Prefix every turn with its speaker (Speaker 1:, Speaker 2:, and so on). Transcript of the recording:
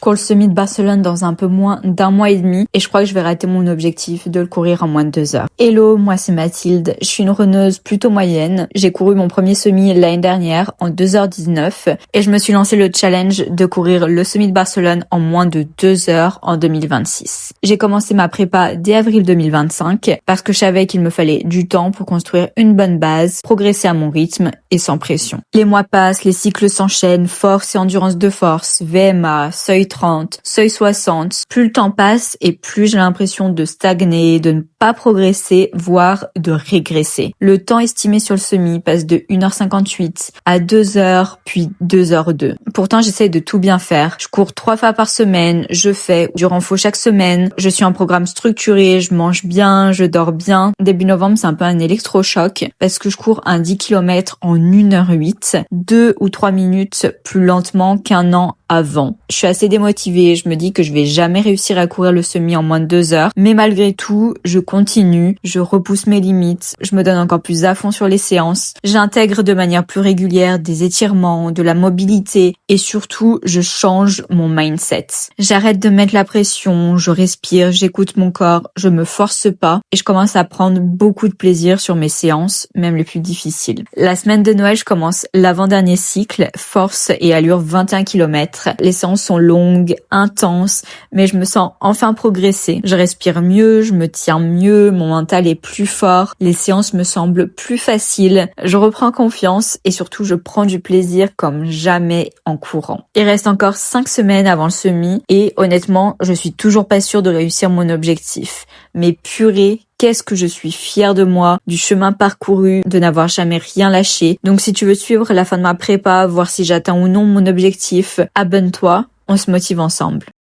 Speaker 1: cours le semi de Barcelone dans un peu moins d'un mois et demi et je crois que je vais rater mon objectif de le courir en moins de 2 heures. Hello, moi c'est Mathilde, je suis une runneuse plutôt moyenne. J'ai couru mon premier semi l'année dernière en 2h19 et je me suis lancé le challenge de courir le semi de Barcelone en moins de 2 heures en 2026. J'ai commencé ma prépa dès avril 2025 parce que je savais qu'il me fallait du temps pour construire une bonne base, progresser à mon rythme et sans pression. Les mois passent, les cycles s'enchaînent, force et endurance de force, VMA, seuil 30, seuil 60. Plus le temps passe et plus j'ai l'impression de stagner, de ne pas progresser, voire de régresser. Le temps estimé sur le semi passe de 1h58 à 2 heures, puis 2h02. Pourtant, j'essaie de tout bien faire. Je cours 3 fois par semaine, je fais du renfort chaque semaine, je suis en programme structuré, je mange bien, je dors bien. Début novembre, c'est un peu un électrochoc parce que je cours un 10 km en 1h08, 2 ou 3 minutes plus lentement qu'un an avant. Je suis assez démotivée, je me dis que je vais jamais réussir à courir le semi en moins de 2 heures, mais malgré tout, je continue, je repousse mes limites, je me donne encore plus à fond sur les séances, j'intègre de manière plus régulière des étirements, de la mobilité et surtout, je change mon mindset. J'arrête de mettre la pression, je respire, j'écoute mon corps, je me force pas et je commence à prendre beaucoup de plaisir sur mes séances, même les plus difficiles. La semaine de Noël, je commence l'avant-dernier cycle, force et allure 21 km. Les séances sont longues, intenses, mais je me sens enfin progresser. Je respire mieux, je me tiens mieux, mon mental est plus fort, les séances me semblent plus faciles, je reprends confiance et surtout je prends du plaisir comme jamais en courant. Il reste encore 5 semaines avant le semi et honnêtement, je suis toujours pas sûre de réussir mon objectif. Mais purée, qu'est-ce que je suis fière de moi, du chemin parcouru, de n'avoir jamais rien lâché. Donc si tu veux suivre la fin de ma prépa, voir si j'atteins ou non mon objectif, abonne-toi, on se motive ensemble.